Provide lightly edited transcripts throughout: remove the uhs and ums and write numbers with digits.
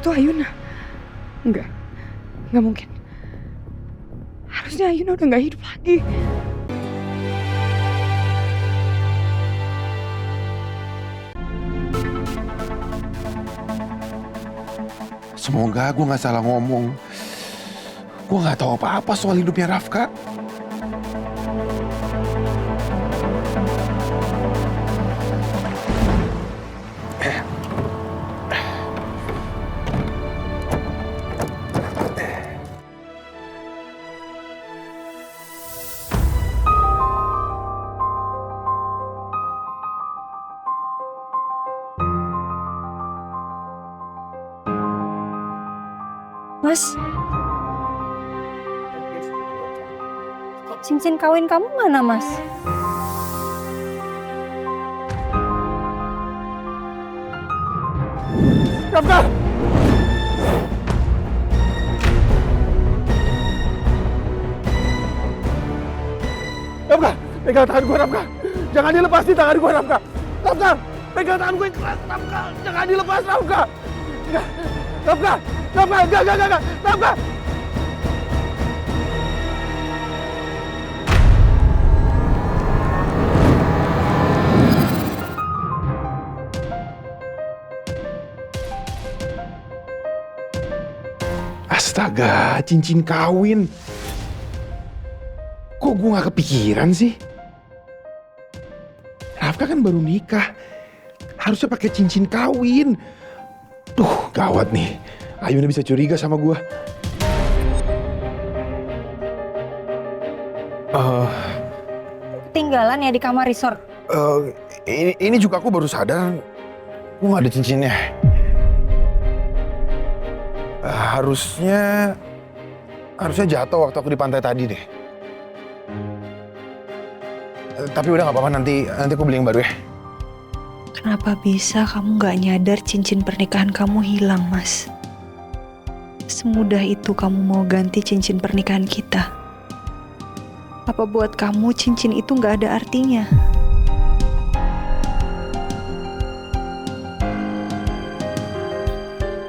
Itu Ayuna. Enggak mungkin. Harusnya Ayuna udah gak hidup lagi. Semoga gue gak salah ngomong. Gue gak tahu apa-apa soal hidupnya Rafka. Mas, cincin kawin kamu mana, Mas? Rafka! Rafka! Pegang tangan gue, Rafka! Jangan dilepasin tangan gue, Rafka! Rafka! Pegang tangan gue keras, Rafka! Jangan dilepas, Rafka! Rafka! Rafka! Enggak! Rafka! Astaga, cincin kawin. Kok gue gak kepikiran sih? Rafka kan baru nikah. Harusnya pakai cincin kawin. Duh, gawat nih. Ayuna bisa curiga sama gue. Ketinggalan ya di kamar resort. Ini juga aku baru sadar. Gue gak ada cincinnya. Harusnya jatuh waktu aku di pantai tadi deh. Tapi udah gak apa-apa, nanti aku beli yang baru ya. Kenapa bisa kamu gak nyadar cincin pernikahan kamu hilang, Mas? Semudah itu kamu mau ganti cincin pernikahan kita. Apa buat kamu cincin itu gak ada artinya?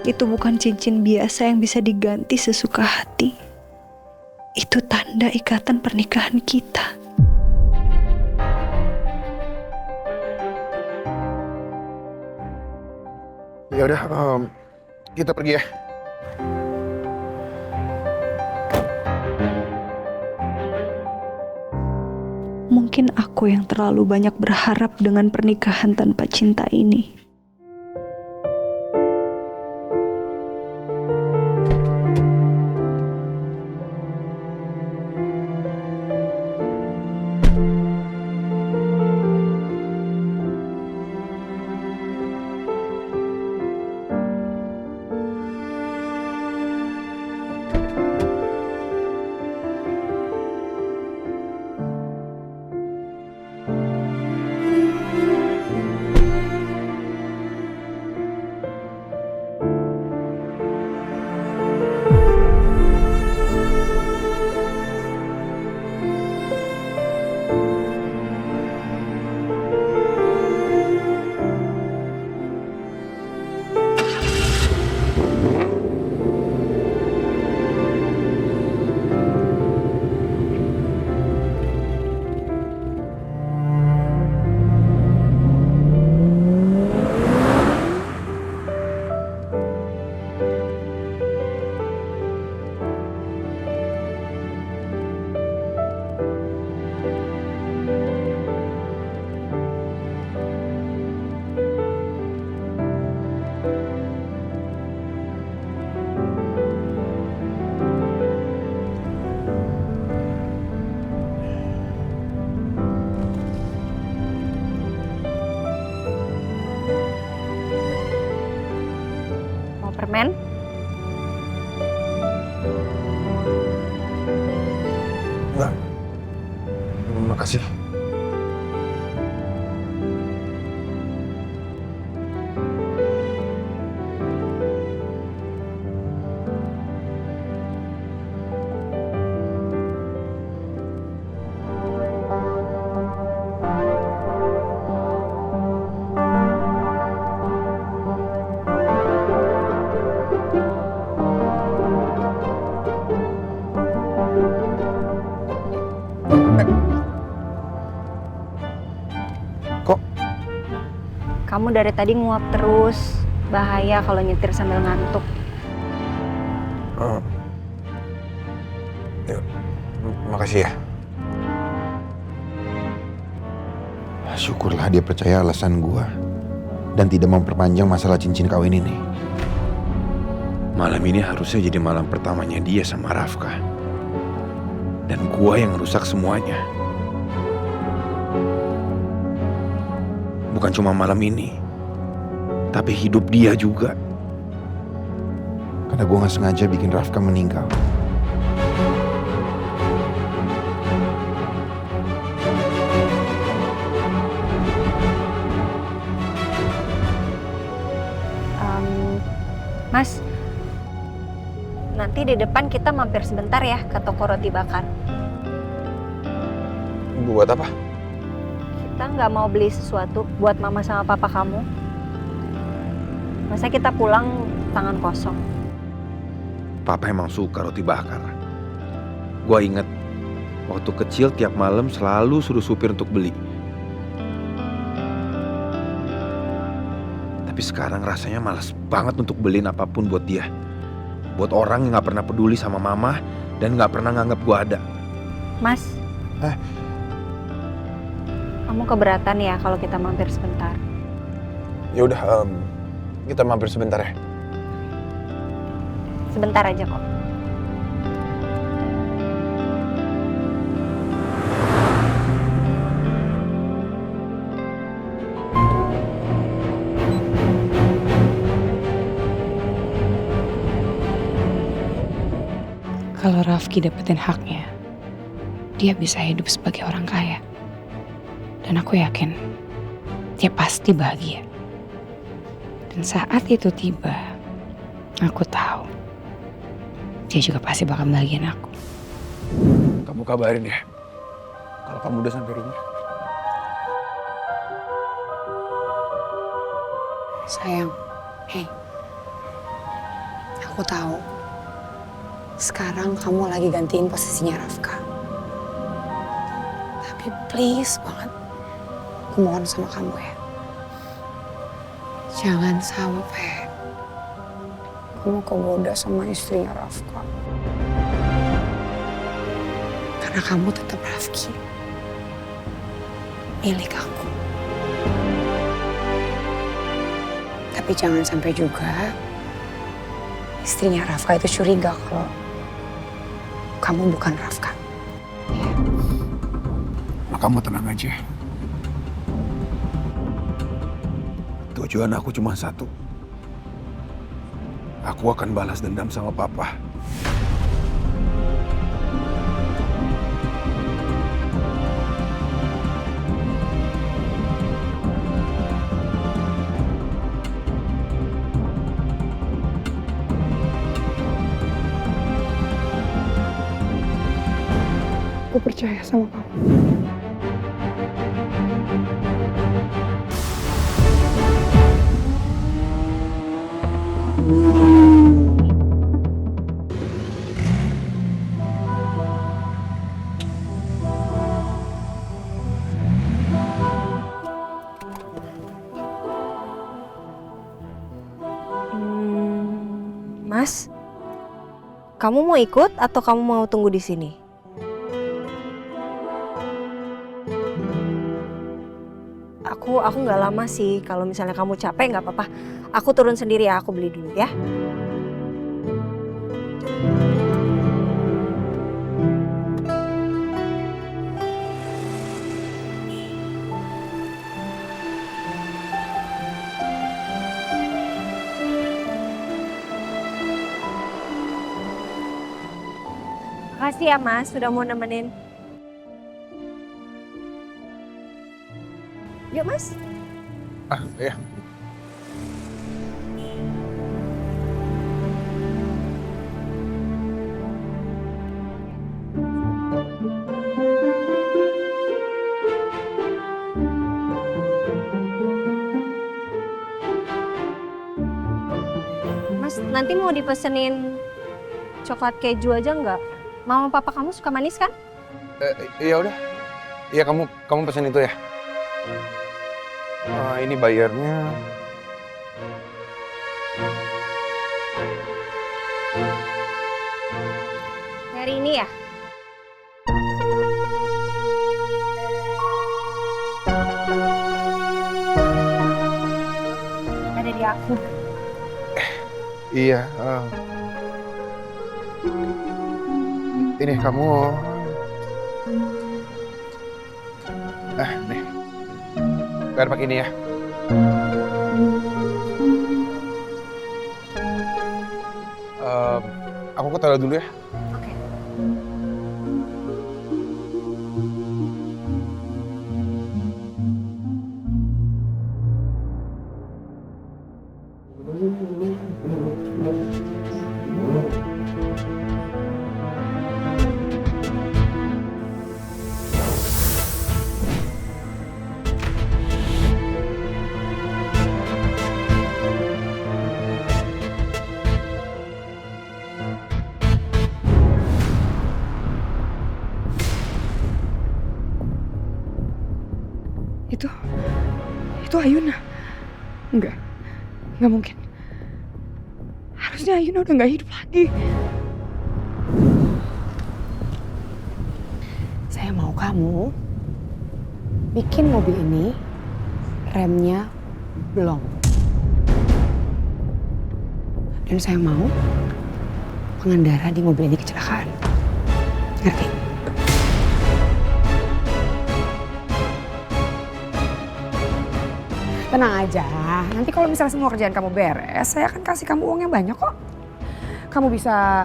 Itu bukan cincin biasa yang bisa diganti sesuka hati. Itu tanda ikatan pernikahan kita. Ya udah, kita pergi ya. Mungkin aku yang terlalu banyak berharap dengan pernikahan tanpa cinta ini. Permen? Enggak. Makasih. Kok? Kamu dari tadi nguap terus. Bahaya kalau nyetir sambil ngantuk. Ya, makasih ya. Syukurlah dia percaya alasan gua dan tidak memperpanjang masalah cincin kawin ini. Malam ini harusnya jadi malam pertamanya dia sama Rafka. Dan gua yang rusak semuanya. Bukan cuma malam ini, tapi hidup dia juga. Karena gua gak sengaja bikin Rafka meninggal. Mas, nanti di depan kita mampir sebentar ya ke toko roti bakar. Buat apa? Kita nggak mau beli sesuatu buat mama sama papa kamu. Masa kita pulang tangan kosong? Papa emang suka roti bakar. Gua inget waktu kecil tiap malam selalu suruh supir untuk beli. Tapi sekarang rasanya malas banget untuk beliin apapun buat dia. Buat orang yang gak pernah peduli sama mama dan gak pernah nganggap gua ada. Mas, kamu keberatan ya kalau kita mampir sebentar? Ya udah, kita mampir sebentar ya. Sebentar aja kok. Kalau Rafki dapetin haknya, dia bisa hidup sebagai orang kaya. Dan aku yakin, dia pasti bahagia. Dan saat itu tiba, aku tahu, dia juga pasti bakal bahagiain aku. Kamu kabarin ya, kalau kamu udah sampai rumah. Sayang, hei, aku tahu. Sekarang kamu lagi gantiin posisinya Rafka. Tapi please banget, aku mohon sama kamu ya. Jangan sampai kamu kegoda sama istrinya Rafka. Karena kamu tetap Rafki, milik aku. Tapi jangan sampai juga istrinya Rafka itu curiga kalau kamu bukan Rafka. Nah, kamu tenang aja. Tujuan aku cuma satu. Aku akan balas dendam sama papa. Aku percaya sama kamu. Mas, kamu mau ikut atau kamu mau tunggu di sini? Aku nggak lama sih. Kalau misalnya kamu capek nggak apa-apa. Aku turun sendiri ya. Aku beli dulu ya. Makasih ya Mas, sudah mau nemenin. Yuk Mas. Iya. Mas, nanti mau dipesenin coklat keju aja nggak? Mama papa kamu suka manis kan? Iya udah. Iya kamu pesen itu ya. Ini bayarnya. Hari ini ya? Ada di aku. Iya. Ini kamu. Nih. Bayar pakai ini ya. Aku ke toilet dulu ya. Oke. Itu Ayuna. Enggak mungkin. Harusnya Ayuna udah gak hidup lagi. Saya mau kamu bikin mobil ini remnya blong. Dan saya mau pengendara di mobil ini kecelakaan. Ngerti? Tenang aja, nanti kalau misalnya semua kerjaan kamu beres, saya akan kasih kamu uang yang banyak kok. Kamu bisa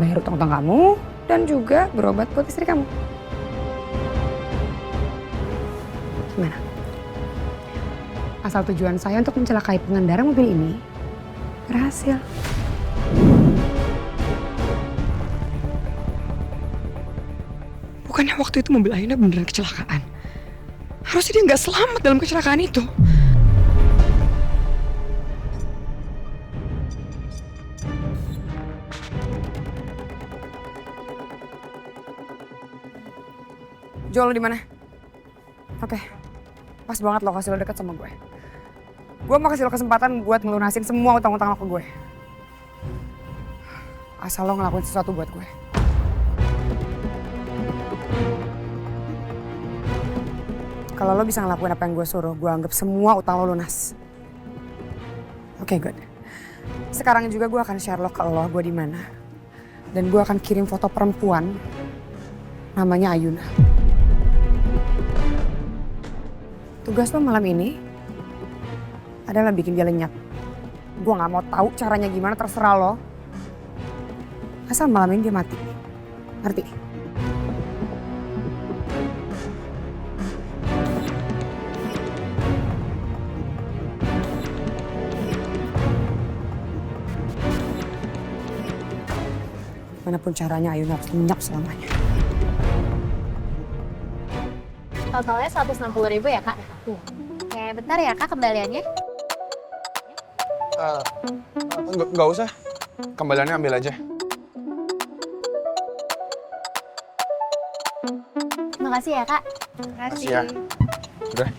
bayar utang-utang kamu dan juga berobat buat istri kamu. Gimana? Asal tujuan saya untuk mencelakai pengendara mobil ini berhasil. Bukannya waktu itu mobil Ayuna beneran kecelakaan? Harusnya dia nggak selamat dalam kecelakaan itu. Jo, lo di mana? Oke, pas banget lo kasih lo deket sama gue. Gue mau kasih lo kesempatan buat ngelunasin semua utang-utang lo ke gue. Asal lo ngelakuin sesuatu buat gue. Kalau lo bisa ngelakuin apa yang gue suruh, gue anggap semua utang lo lunas. Oke, good. Sekarang juga gue akan share lo ke lo, gue di mana. Dan gue akan kirim foto perempuan namanya Ayuna. Tugas lo malam ini adalah bikin dia lenyap. Gue gak mau tahu caranya gimana, terserah lo. Asal malam ini dia mati. Ngerti? Manapun caranya, Ayuna harus lenyap selamanya. Totalnya 160.000 ya, Kak? Oke, bentar ya, Kak, kembaliannya. Nggak usah. Kembaliannya ambil aja. Terima kasih ya, Kak. Makasih ya. Udah.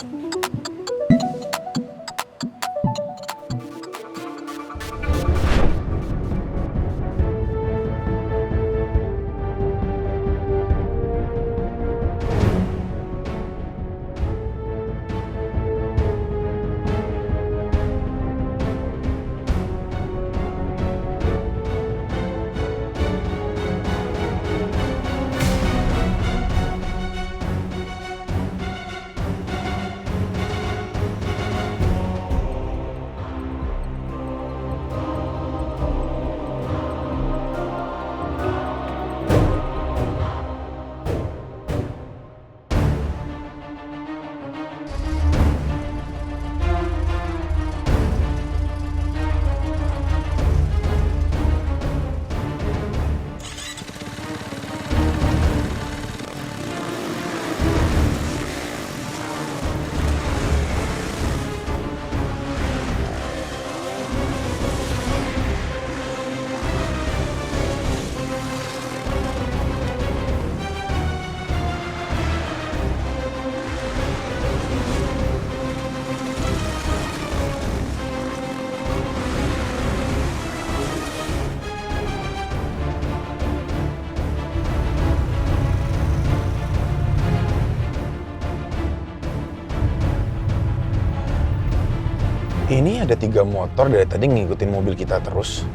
Ini ada 3 motor dari tadi ngikutin mobil kita terus.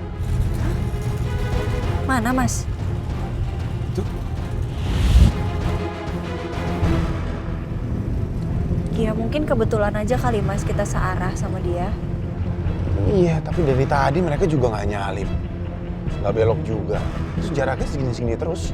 Mana Mas? Tuh. Ya mungkin kebetulan aja kali Mas kita searah sama dia. Iya, tapi dari tadi mereka juga nggak nyalip. Nggak belok juga. Terus jaraknya segini-segini terus.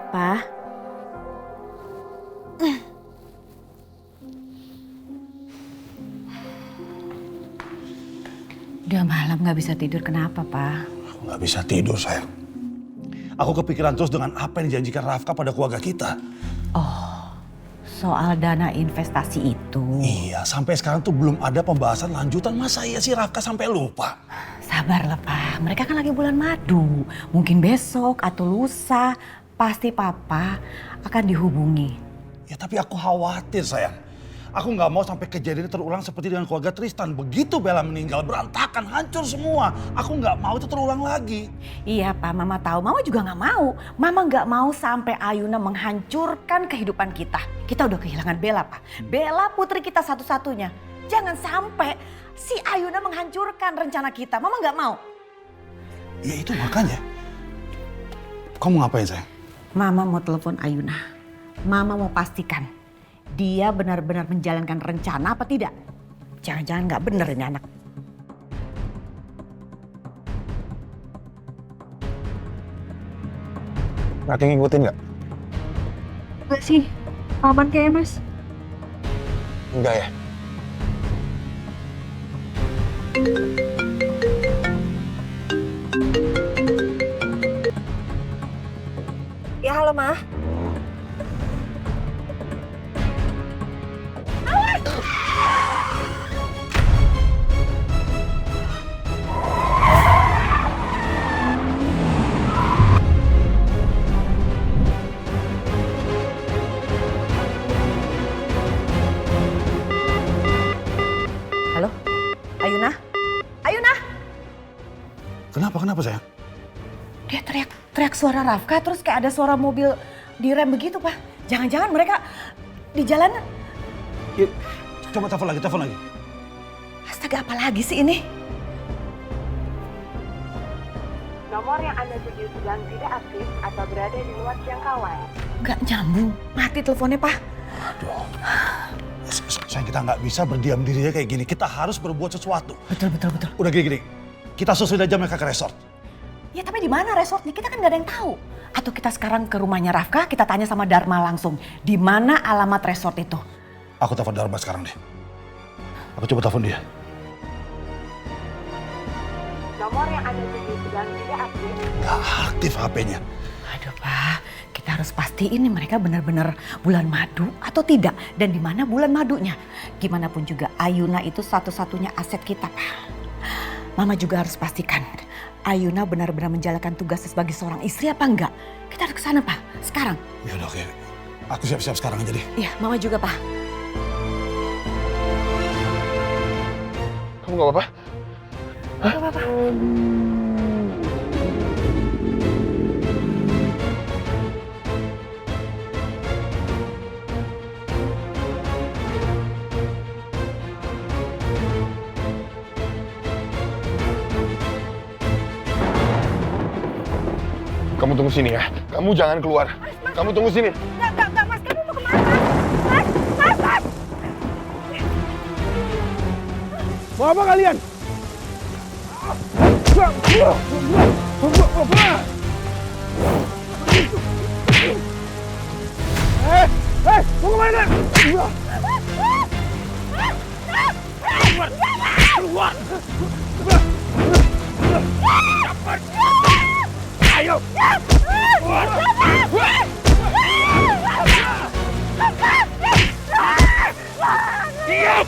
Pa, Udah malam gak bisa tidur, kenapa Pak? Aku nggak bisa tidur sayang. Aku kepikiran terus dengan apa yang dijanjikan Rafka pada keluarga kita. Soal dana investasi itu. Iya, sampai sekarang tuh belum ada pembahasan lanjutan. Masa iya sih Rafka sampai lupa? Sabarlah Pak, mereka kan lagi bulan madu. Mungkin besok atau lusa pasti Papa akan dihubungi. Ya tapi aku khawatir sayang. Aku nggak mau sampai kejadian ini terulang seperti dengan keluarga Tristan. Begitu Bella meninggal, berantakan, hancur semua. Aku nggak mau itu terulang lagi. Iya Pak, Mama tahu. Mama juga nggak mau. Mama nggak mau sampai Ayuna menghancurkan kehidupan kita. Kita udah kehilangan Bella Pak. Bella putri kita satu-satunya. Jangan sampai si Ayuna menghancurkan rencana kita. Mama nggak mau. Ya itu makanya. Kamu ngapain sayang? Mama mau telepon Ayuna. Mama mau pastikan dia benar-benar menjalankan rencana apa tidak. Jangan-jangan nggak bener ini anak. Nggak ngikutin nggak? enggak sih. Aman kayaknya Mas. Enggak ya? Ya halo Ma. Halo? Ayuna? Ayuna? Kenapa sayang? Dia teriak suara Rafka terus kayak ada suara mobil direm begitu Pak. Jangan-jangan mereka di jalan. Ya, coba telepon lagi. Astaga, apa lagi sih ini? Nomor yang Anda tuju sedang tidak aktif atau berada di luar jangkauan. Nggak nyambung. Mati teleponnya Pak. Aduh. Sayang, kita nggak bisa berdiam diri aja kayak gini. Kita harus berbuat sesuatu. Betul. Udah gini. Kita susul aja mereka ke resort. Ya tapi di mana resortnya? Kita kan nggak ada yang tahu. Atau kita sekarang ke rumahnya Rafka, kita tanya sama Dharma langsung. Di mana alamat resort itu? Aku telepon Dharma sekarang deh. Aku coba telepon dia. Nomor yang Anda tuju sedang tidak aktif. Nggak aktif HP-nya. Aduh Pak, kita harus pastiin nih mereka benar-benar bulan madu atau tidak. Dan di mana bulan madunya. Gimana pun juga Ayuna itu satu-satunya aset kita Pak. Mama juga harus pastikan Ayuna benar-benar menjalankan tugasnya sebagai seorang istri apa enggak. Kita harus ke sana Pak, sekarang. Ya udah oke. Aku siap-siap sekarang aja deh. Iya, Mama juga Pak. Kamu nggak apa-apa? Gak apa-apa. Kamu tunggu sini ya. Kamu jangan keluar. Kamu tunggu sini. Enggak Mas, kamu mau kemana? Mas. Mau apa kalian? Hei, mau kemana? Keluar! Keluar! Cepat! Ayo! Keluar! Diam!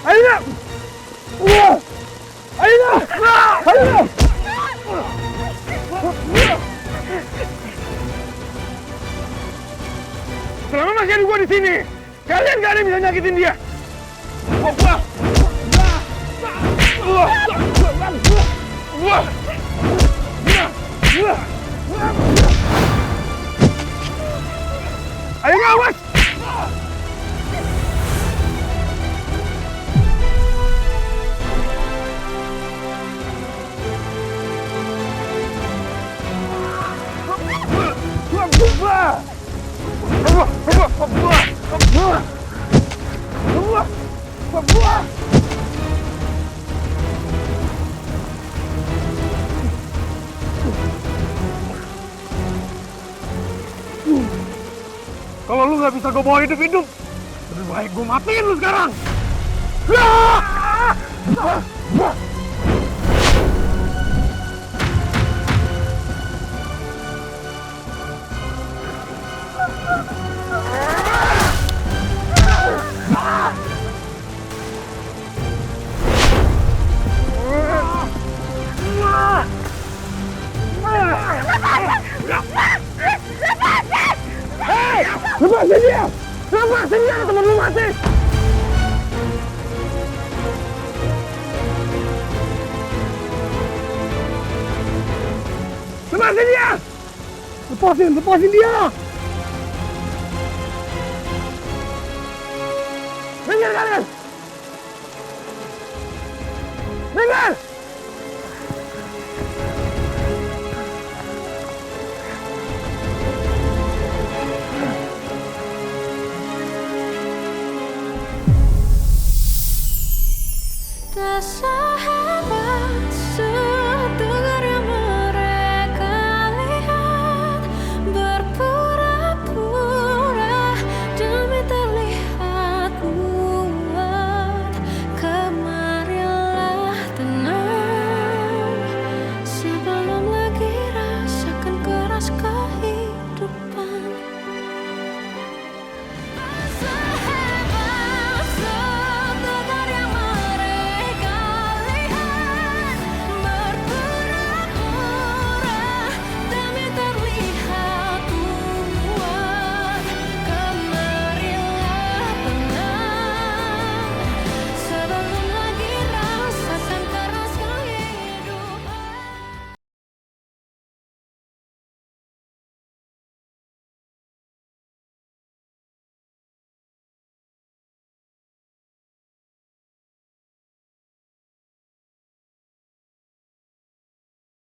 Ayo! Ayo! Ayo! Selama masih ada gua di sini, kalian gak ada yang bisa nyakitin dia. Ayo ngawas! Kalau lu nggak bisa gue bawa hidup-hidup, lebih baik gue matiin lu sekarang. Lepasin dia! Lepasin dia, temen lu mati! Lepasin dia! Lepasin dia! Minggir kalian! Minggir! The